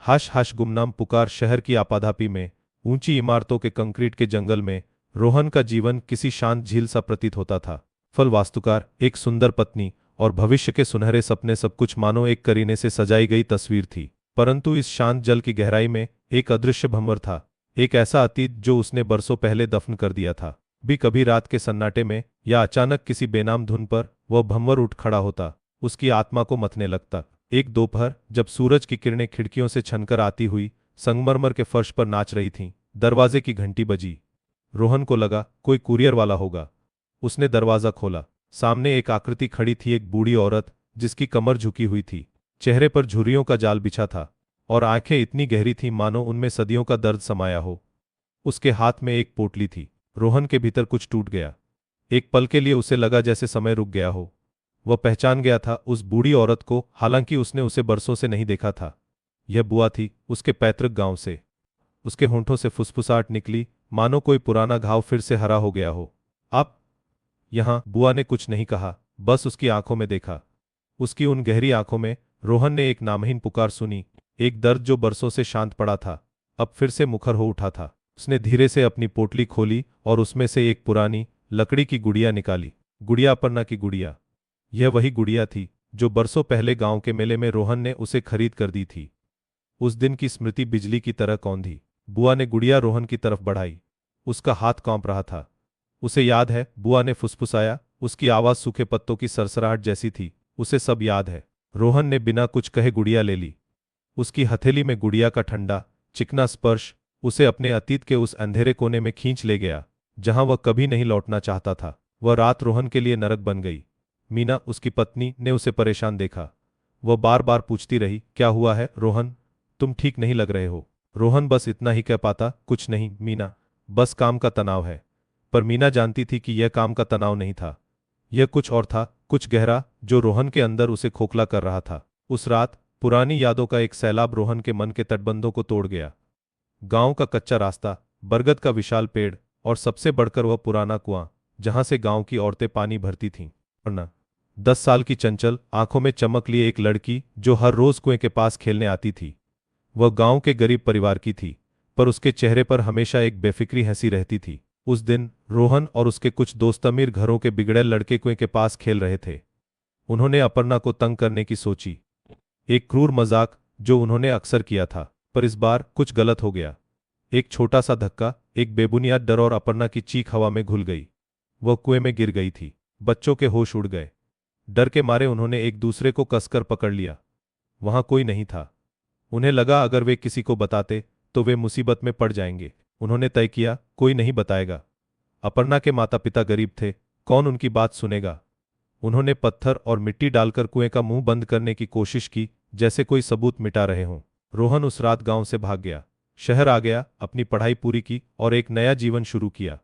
हाश हाश गुमनाम पुकार शहर की आपाधापी में, ऊंची इमारतों के कंक्रीट के जंगल में रोहन का जीवन किसी शांत झील सा प्रतीत होता था। फल वास्तुकार, एक सुंदर पत्नी और भविष्य के सुनहरे सपने, सब कुछ मानो एक करीने से सजाई गई तस्वीर थी। परंतु इस शांत जल की गहराई में एक अदृश्य भंवर था, एक ऐसा अतीत जो उसने बरसों पहले दफन कर दिया था। भी कभी रात के सन्नाटे में या अचानक किसी बेनाम धुन पर वह भंवर उठ खड़ा होता, उसकी आत्मा को मथने लगता। एक दोपहर जब सूरज की किरणें खिड़कियों से छनकर आती हुई संगमरमर के फर्श पर नाच रही थीं, दरवाजे की घंटी बजी। रोहन को लगा कोई कुरियर वाला होगा। उसने दरवाजा खोला। सामने एक आकृति खड़ी थी, एक बूढ़ी औरत जिसकी कमर झुकी हुई थी, चेहरे पर झुर्रियों का जाल बिछा था और आंखें इतनी गहरी थीं मानो उनमें सदियों का दर्द समाया हो। उसके हाथ में एक पोटली थी। रोहन के भीतर कुछ टूट गया। एक पल के लिए उसे लगा जैसे समय रुक गया हो। वह पहचान गया था उस बूढ़ी औरत को, हालांकि उसने उसे बरसों से नहीं देखा था। यह बुआ थी, उसके पैतृक गांव से। उसके होंठों से फुसफुसाहट निकली, मानो कोई पुराना घाव फिर से हरा हो गया हो। आप यहां? बुआ ने कुछ नहीं कहा, बस उसकी आंखों में देखा। उसकी उन गहरी आंखों में रोहन ने एक नामहीन पुकार सुनी, एक दर्द जो बरसों से शांत पड़ा था, अब फिर से मुखर हो उठा था। उसने धीरे से अपनी पोटली खोली और उसमें से एक पुरानी लकड़ी की गुड़िया निकाली। गुड़िया अपर्णा की गुड़िया। यह वही गुड़िया थी जो बरसों पहले गांव के मेले में रोहन ने उसे खरीद कर दी थी। उस दिन की स्मृति बिजली की तरह कौंधी। बुआ ने गुड़िया रोहन की तरफ बढ़ाई। उसका हाथ कांप रहा था। उसे याद है, बुआ ने फुसफुसाया। उसकी आवाज सूखे पत्तों की सरसराहट जैसी थी। उसे सब याद है। रोहन ने बिना कुछ कहे गुड़िया ले ली। उसकी हथेली में गुड़िया का ठंडा चिकना स्पर्श उसे अपने अतीत के उस अंधेरे कोने में खींच ले गया जहां वह कभी नहीं लौटना चाहता था। वह रात रोहन के लिए नरक बन गई। मीना, उसकी पत्नी, ने उसे परेशान देखा। वह बार बार पूछती रही, क्या हुआ है रोहन, तुम ठीक नहीं लग रहे हो। रोहन बस इतना ही कह पाता, कुछ नहीं मीना, बस काम का तनाव है। पर मीना जानती थी कि यह काम का तनाव नहीं था। यह कुछ और था, कुछ गहरा, जो रोहन के अंदर उसे खोखला कर रहा था। उस रात पुरानी यादों का एक सैलाब रोहन के मन के तटबंधों को तोड़ गया। गांव का कच्चा रास्ता, बरगद का विशाल पेड़ और सबसे बढ़कर वह पुराना कुआं जहां से गांव की औरतें पानी भरती थीं। वरना 10 साल की चंचल, आंखों में चमक लिए एक लड़की जो हर रोज कुएं के पास खेलने आती थी। वह गांव के गरीब परिवार की थी, पर उसके चेहरे पर हमेशा एक बेफिक्री हंसी रहती थी। उस दिन रोहन और उसके कुछ दोस्त अमीर घरों के बिगड़े लड़के कुएं के पास खेल रहे थे। उन्होंने अपर्णा को तंग करने की सोची, एक क्रूर मजाक जो उन्होंने अक्सर किया था, पर इस बार कुछ गलत हो गया। एक छोटा सा धक्का, एक बेबुनियाद डर और अपर्णा की चीख हवा में घुल गई। वह कुएं में गिर गई थी। बच्चों के होश उड़ गए। डर के मारे उन्होंने एक दूसरे को कसकर पकड़ लिया। वहां कोई नहीं था। उन्हें लगा अगर वे किसी को बताते तो वे मुसीबत में पड़ जाएंगे। उन्होंने तय किया, कोई नहीं बताएगा। अपर्णा के माता पिता गरीब थे, कौन उनकी बात सुनेगा। उन्होंने पत्थर और मिट्टी डालकर कुएं का मुंह बंद करने की कोशिश की, जैसे कोई सबूत मिटा रहे हों। रोहन उस रात गांव से भाग गया, शहर आ गया, अपनी पढ़ाई पूरी की और एक नया जीवन शुरू किया।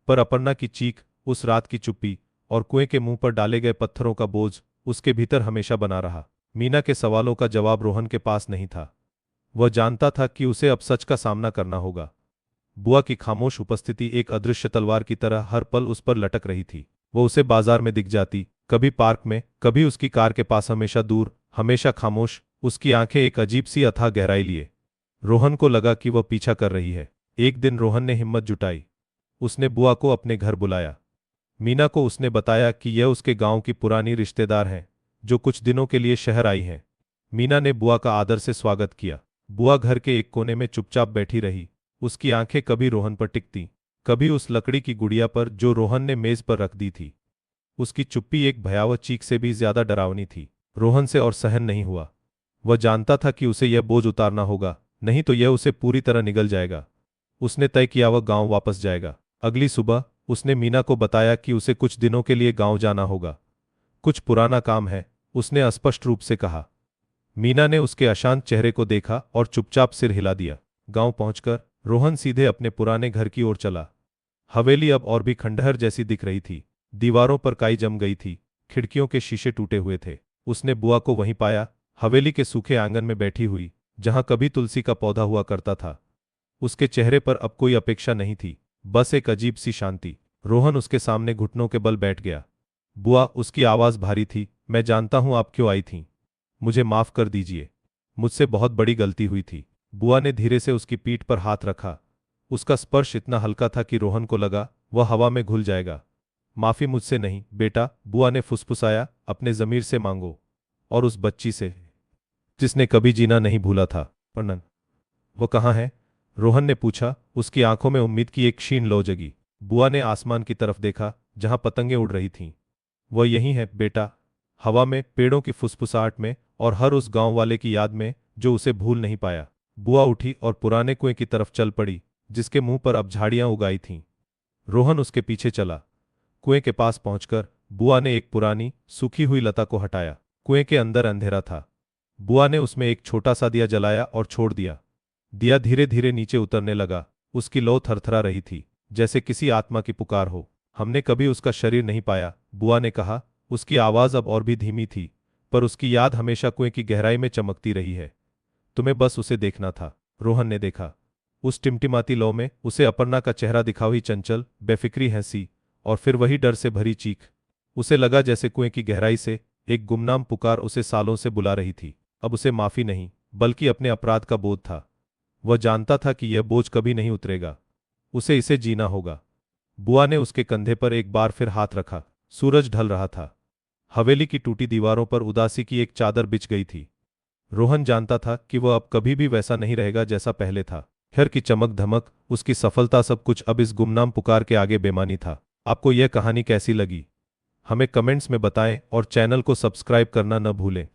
पर अपर्णा की चीख, उस रात की चुप्पी और कुएं के मुंह पर डाले गए पत्थरों का बोझ उसके भीतर हमेशा बना रहा। मीना के सवालों का जवाब रोहन के पास नहीं था। वह जानता था कि उसे अब सच का सामना करना होगा। बुआ की खामोश उपस्थिति एक अदृश्य तलवार की तरह हर पल उस पर लटक रही थी। वो उसे बाजार में दिख जाती, कभी पार्क में, कभी उसकी कार के पास, हमेशा दूर, हमेशा खामोश, उसकी आंखें एक अजीब सी अथाह गहराई लिए। रोहन को लगा कि वह पीछा कर रही है। एक दिन रोहन ने हिम्मत जुटाई। उसने बुआ को अपने घर बुलाया। मीना को उसने बताया कि यह उसके गांव की पुरानी रिश्तेदार हैं जो कुछ दिनों के लिए शहर आई हैं। मीना ने बुआ का आदर से स्वागत किया। बुआ घर के एक कोने में चुपचाप बैठी रही। उसकी आंखें कभी रोहन पर टिकती, कभी उस लकड़ी की गुड़िया पर जो रोहन ने मेज पर रख दी थी। उसकी चुप्पी एक भयावह चीख से भी ज्यादा डरावनी थी। रोहन से और सहन नहीं हुआ। वह जानता था कि उसे यह बोझ उतारना होगा, नहीं तो यह उसे पूरी तरह निगल जाएगा। उसने तय किया वह गांव वापस जाएगा। अगली सुबह उसने मीना को बताया कि उसे कुछ दिनों के लिए गांव जाना होगा। कुछ पुराना काम है, उसने अस्पष्ट रूप से कहा। मीना ने उसके अशांत चेहरे को देखा और चुपचाप सिर हिला दिया। गांव पहुंचकर रोहन सीधे अपने पुराने घर की ओर चला। हवेली अब और भी खंडहर जैसी दिख रही थी। दीवारों पर काई जम गई थी, खिड़कियों के शीशे टूटे हुए थे। उसने बुआ को वहीं पाया, हवेली के सूखे आंगन में बैठी हुई, जहां कभी तुलसी का पौधा हुआ करता था। उसके चेहरे पर अब कोई अपेक्षा नहीं थी, बस एक अजीब सी शांति। रोहन उसके सामने घुटनों के बल बैठ गया। बुआ, उसकी आवाज भारी थी, मैं जानता हूं आप क्यों आई थीं। मुझे माफ कर दीजिए। मुझसे बहुत बड़ी गलती हुई थी। बुआ ने धीरे से उसकी पीठ पर हाथ रखा। उसका स्पर्श इतना हल्का था कि रोहन को लगा वह हवा में घुल जाएगा। माफी मुझसे नहीं बेटा, बुआ ने फुसफुसाया, अपने जमीर से मांगो, और उस बच्ची से जिसने कभी जीना नहीं भूला था। वर्णन। वो कहाँ है? रोहन ने पूछा। उसकी आंखों में उम्मीद की एक क्षीण लौ जगी। बुआ ने आसमान की तरफ देखा जहां पतंगें उड़ रही थीं। वह यही है बेटा, हवा में, पेड़ों की फुसफुसाहट में, और हर उस गांव वाले की याद में जो उसे भूल नहीं पाया। बुआ उठी और पुराने कुएं की तरफ चल पड़ी जिसके मुंह पर अब झाड़ियां उगाई थीं। रोहन उसके पीछे चला। कुएं के पास पहुंचकर बुआ ने एक पुरानी सूखी हुई लता को हटाया। कुएं के अंदर अंधेरा था। बुआ ने उसमें एक छोटा सा दिया जलाया और छोड़ दिया। दिया धीरे धीरे नीचे उतरने लगा। उसकी लौ थरथरा रही थी, जैसे किसी आत्मा की पुकार हो। हमने कभी उसका शरीर नहीं पाया, बुआ ने कहा। उसकी आवाज अब और भी धीमी थी, पर उसकी याद हमेशा कुएं की गहराई में चमकती रही है। तुम्हें बस उसे देखना था। रोहन ने देखा। उस टिमटिमाती लौ में उसे अपर्णा का चेहरा दिखा हुई चंचल, बेफिक्री हंसी, और फिर वही डर से भरी चीख। उसे लगा जैसे कुएं की गहराई से एक गुमनाम पुकार उसे सालों से बुला रही थी। अब उसे माफी नहीं, बल्कि अपने अपराध का बोध था। वह जानता था कि यह बोझ कभी नहीं उतरेगा। उसे इसे जीना होगा। बुआ ने उसके कंधे पर एक बार फिर हाथ रखा। सूरज ढल रहा था। हवेली की टूटी दीवारों पर उदासी की एक चादर बिछ गई थी। रोहन जानता था कि वह अब कभी भी वैसा नहीं रहेगा जैसा पहले था। घर की चमक धमक, उसकी सफलता, सब कुछ अब इस गुमनाम पुकार के आगे बेमानी था। आपको यह कहानी कैसी लगी? हमें कमेंट्स में बताएं और चैनल को सब्सक्राइब करना न भूलें।